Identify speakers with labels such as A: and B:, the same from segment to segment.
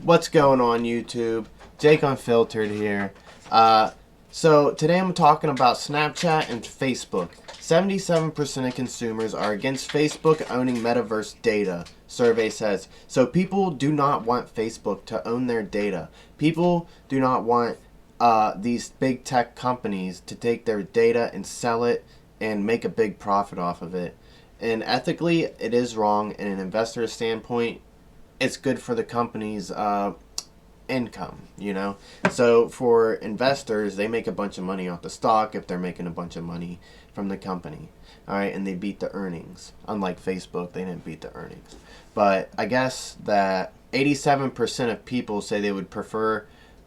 A: What's going on, YouTube? Jake Unfiltered here. So today I'm talking about Snapchat and Facebook. 77% of consumers are against Facebook owning Metaverse data, survey says. So people do not want Facebook to own their data. People do not want these big tech companies to take their data and sell it and make a big profit off of it. And ethically, it is wrong. In an investor standpoint, it's good for the company's income, you know. So for investors, they make a bunch of money off the stock if they're making a bunch of money from the company. All right, and they beat the earnings. Unlike Facebook, they didn't beat the earnings. But I guess that 87% of people say they would prefer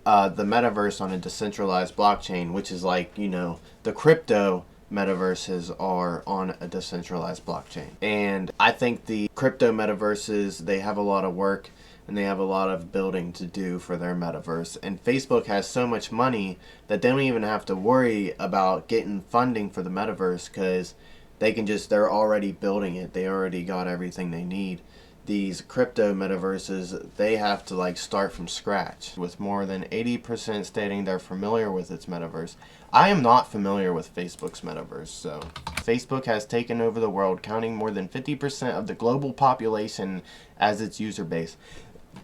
A: the metaverse on a decentralized blockchain, which is like, you know, the crypto metaverses are on a decentralized blockchain. And I think the crypto metaverses, they have a lot of work and they have a lot of building to do for their metaverse. And Facebook has so much money that they don't even have to worry about getting funding for the metaverse, because they can just, they're already building it. They already got everything they need. These crypto metaverses, they have to like start from scratch, with more than 80% stating they're familiar with its metaverse. I am not familiar with Facebook's metaverse. So Facebook has taken over the world, counting more than 50% of the global population as its user base.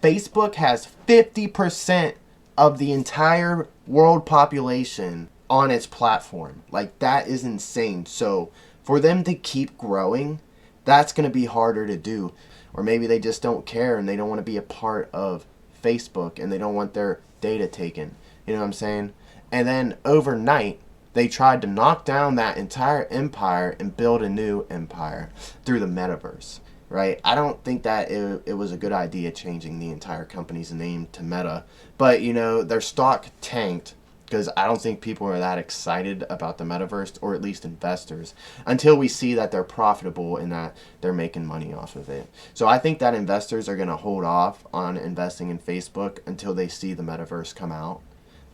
A: Facebook has 50% of the entire world population on its platform. Like, that is insane. So for them to keep growing, that's going to be harder to do. Or maybe they just don't care and they don't want to be a part of Facebook and they don't want their data taken. You know what I'm saying? And then overnight, they tried to knock down that entire empire and build a new empire through the metaverse, right? I don't think that it was a good idea changing the entire company's name to Meta. But, you know, their stock tanked because I don't think people are that excited about the metaverse, or at least investors, until we see that they're profitable and that they're making money off of it. So I think that investors are going to hold off on investing in Facebook until they see the metaverse come out.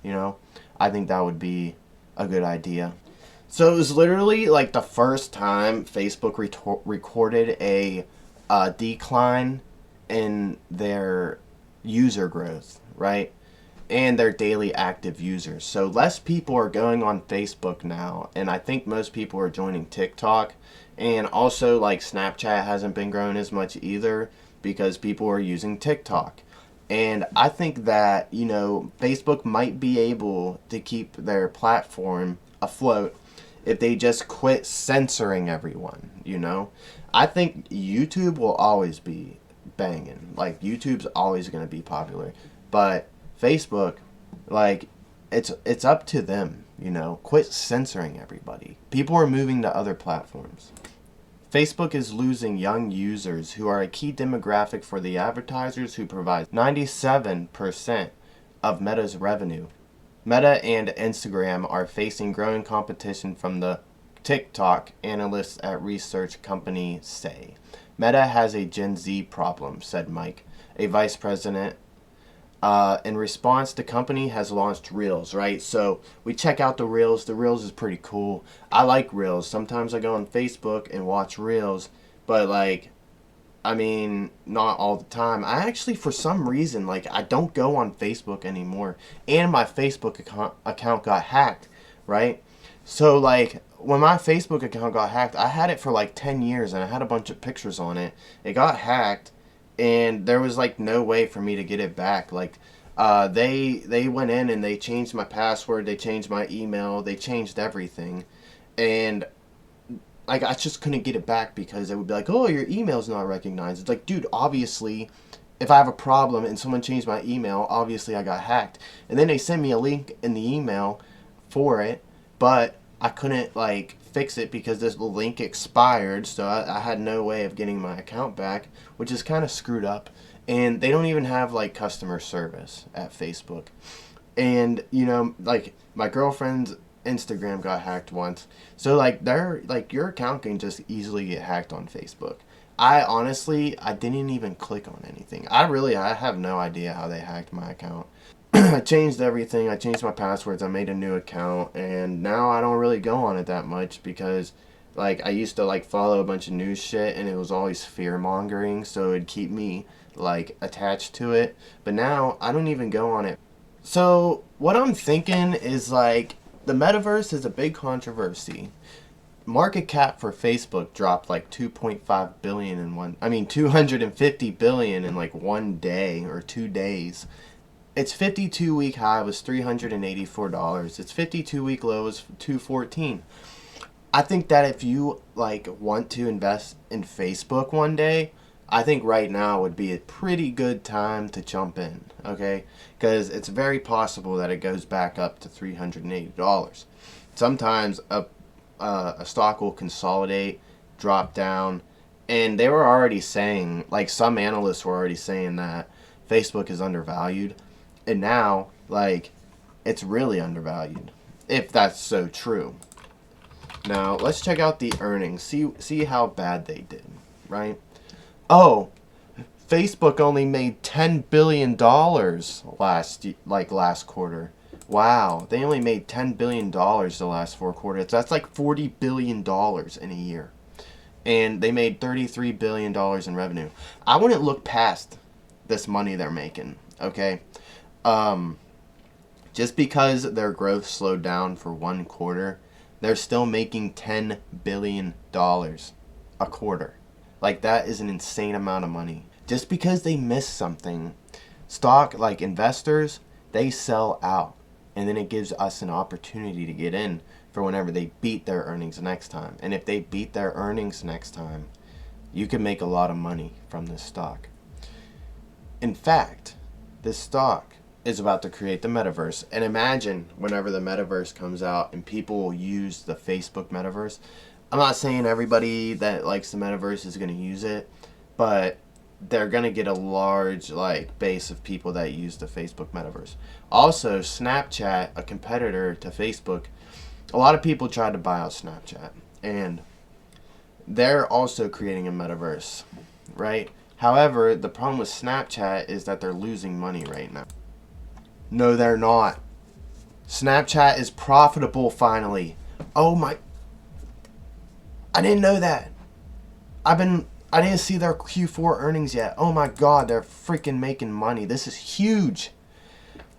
A: You know, I think that would be a good idea. So it was literally like the first time Facebook recorded a decline in their user growth, right? And their daily active users. So less people are going on Facebook now, and I think most people are joining TikTok. And also, like, Snapchat hasn't been growing as much either because people are using TikTok. And I think that, you know, Facebook might be able to keep their platform afloat if they just quit censoring everyone, you know. I think YouTube will always be banging. Like, YouTube's always going to be popular. But Facebook, like, it's up to them, you know. Quit censoring everybody. People are moving to other platforms. Facebook is losing young users who are a key demographic for the advertisers who provide 97% of Meta's revenue. Meta and Instagram are facing growing competition from the TikTok, analysts at research company say. Meta has a Gen Z problem, said Mike, a vice president. In response, the company has launched Reels, right? So we check out the Reels. The Reels is pretty cool. I like Reels. Sometimes I go on Facebook and watch Reels, but like, I mean, not all the time. I actually, for some reason, like, I don't go on Facebook anymore, and my Facebook account got hacked, right? So like, when my Facebook account got hacked, I had it for like 10 years and I had a bunch of pictures on it. It got hacked. And there was like no way for me to get it back. Like, they went in and they changed my password, they changed my email, they changed everything, and like, I just couldn't get it back because it would be like, oh, your email's not recognized. It's like, dude, obviously, if I have a problem and someone changed my email, obviously I got hacked. And then they sent me a link in the email for it, but I couldn't like fix it because this link expired, so I had no way of getting my account back, which is kind of screwed up. And they don't even have like customer service at Facebook. And, you know, like, my girlfriend's Instagram got hacked once, so like, they're like, your account can just easily get hacked on Facebook. I honestly, I didn't even click on anything. I have no idea how they hacked my account. I changed everything. I changed my passwords. I made a new account, and now I don't really go on it that much because, like, I used to like follow a bunch of news shit, and it was always fear mongering, so it'd keep me like attached to it, but now I don't even go on it. So what I'm thinking is like the metaverse is a big controversy. Market cap for Facebook dropped like 2.5 billion in 250 billion in like one day or 2 days. Its 52-week high was $384. Its 52-week low was $214. I think that if you like want to invest in Facebook one day, I think right now would be a pretty good time to jump in, okay? Because it's very possible that it goes back up to $380. Sometimes a stock will consolidate, drop down, and they were already saying, like some analysts were already saying that Facebook is undervalued, and now, like, it's really undervalued, if that's so true. Now, let's check out the earnings, see how bad they did, right? Oh, Facebook only made $10 billion last quarter. Wow, they only made $10 billion the last 4 quarters. That's like $40 billion in a year. And they made $33 billion in revenue. I wouldn't look past this money they're making, okay? Just because their growth slowed down for 1 quarter, they're still making $10 billion a quarter. Like, that is an insane amount of money. Just because they miss something, stock, like investors, they sell out. And then it gives us an opportunity to get in for whenever they beat their earnings next time. And if they beat their earnings next time, you can make a lot of money from this stock. In fact, this stock is about to create the metaverse. And imagine whenever the metaverse comes out and people will use the Facebook metaverse. I'm not saying everybody that likes the metaverse is going to use it, but they're going to get a large base of people that use the Facebook metaverse. Also, Snapchat, a competitor to Facebook, a lot of people tried to buy out Snapchat, and they're also creating a metaverse, right? However, the problem with Snapchat is that they're losing money right now. No, they're not. Snapchat is profitable finally. Oh my... I didn't know that. I didn't see their Q4 earnings yet. Oh my god, they're freaking making money. This is huge.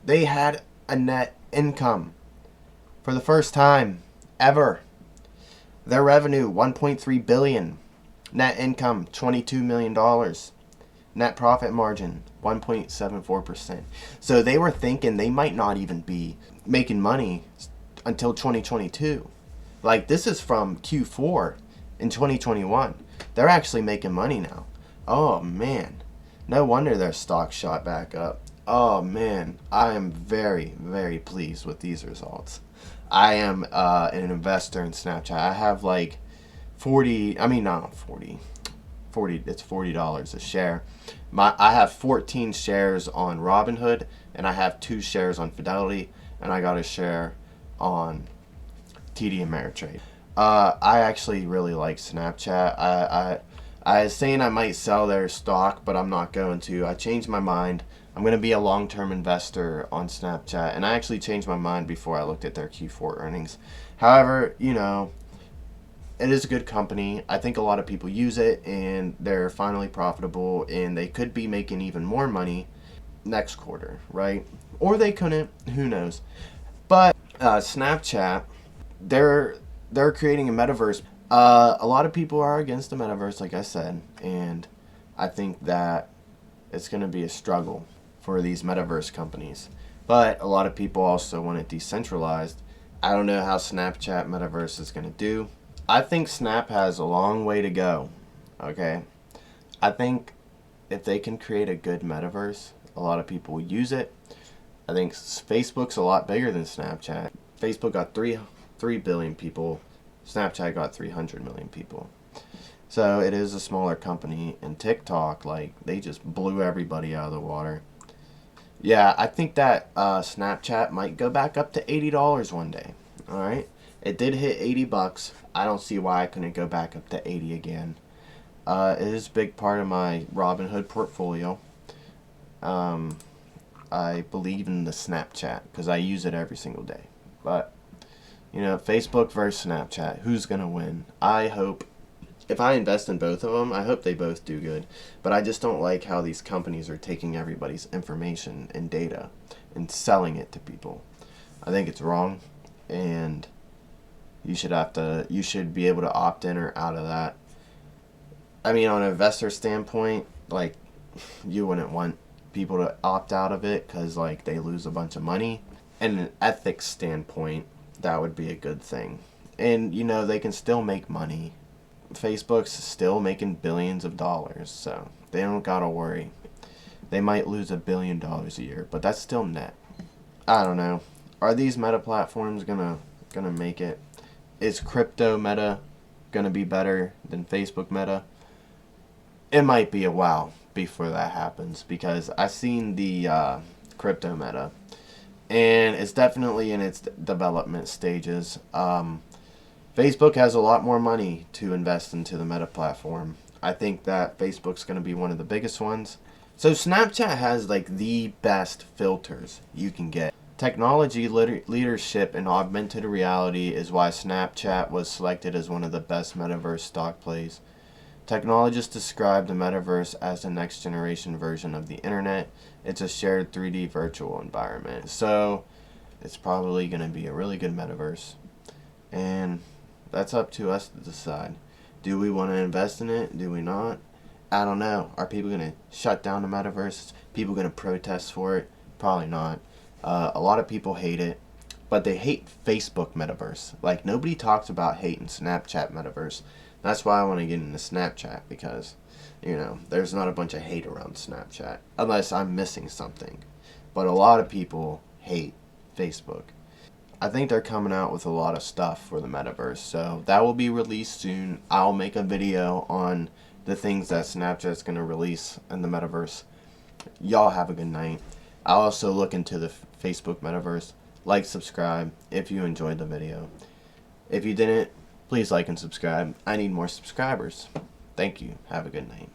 A: They had a net income for the first time ever. Their revenue, $1.3 billion. Net income, $22 million. Net profit margin, 1.74%. So they were thinking they might not even be making money until 2022. Like, this is from Q4 in 2021. They're actually making money now. Oh, man. No wonder their stock shot back up. Oh, man. I am very, very pleased with these results. I am an investor in Snapchat. I have like it's $40 a share. I have 14 shares on Robinhood, and I have 2 shares on Fidelity, and I got a share on TD Ameritrade. I actually really like Snapchat. I was saying I might sell their stock, but I'm not going to. I changed my mind. I'm going to be a long-term investor on Snapchat, and I actually changed my mind before I looked at their Q4 earnings. However, you know, it is a good company. I think a lot of people use it, and they're finally profitable, and they could be making even more money next quarter, right? Or they couldn't. Who knows? But Snapchat, they're creating a metaverse. A lot of people are against the metaverse, like I said, and I think that it's going to be a struggle for these metaverse companies. But a lot of people also want it decentralized. I don't know how Snapchat metaverse is going to do. I think Snap has a long way to go, okay? I think if they can create a good metaverse, a lot of people will use it. I think Facebook's a lot bigger than Snapchat. Facebook got 3 billion people. Snapchat got 300 million people. So it is a smaller company. And TikTok, like, they just blew everybody out of the water. Yeah, I think that Snapchat might go back up to $80 one day. All right? It did hit $80. I don't see why I couldn't go back up to 80 again. It is a big part of my Robinhood portfolio. I believe in the Snapchat because I use it every single day. But, you know, Facebook versus Snapchat, who's going to win? I hope if I invest in both of them, I hope they both do good. But I just don't like how these companies are taking everybody's information and data and selling it to people. I think it's wrong, and you should be able to opt in or out of that. I mean, on an investor standpoint, like, you wouldn't want people to opt out of it because, like, they lose a bunch of money. And an ethics standpoint, that would be a good thing. And, you know, they can still make money. Facebook's still making billions of dollars, so they don't gotta worry. They might lose $1 billion a year, but that's still net. I don't know. Are these meta platforms gonna make it? Is crypto meta gonna be better than Facebook meta? It might be a while before that happens, because I've seen the crypto meta, and it's definitely in its development stages. Facebook has a lot more money to invest into the meta platform. I think that Facebook's going to be one of the biggest ones. So Snapchat has like the best filters you can get. Technology leadership in augmented reality is why Snapchat was selected as one of the best metaverse stock plays. Technologists describe the metaverse as the next generation version of the internet. It's a shared 3D virtual environment. So it's probably going to be a really good metaverse. And that's up to us to decide. Do we want to invest in it? Do we not? I don't know. Are people going to shut down the metaverse? People going to protest for it? Probably not. A lot of people hate it, but they hate Facebook metaverse. Like, nobody talks about hating Snapchat metaverse. That's why I want to get into Snapchat, because, you know, there's not a bunch of hate around Snapchat, unless I'm missing something. But a lot of people hate Facebook. I think they're coming out with a lot of stuff for the metaverse, so that will be released soon. I'll make a video on the things that Snapchat's going to release in the metaverse. Y'all have a good night. I'll also look into the Facebook metaverse. Like, subscribe if you enjoyed the video. If you didn't, please like and subscribe. I need more subscribers. Thank you. Have a good night.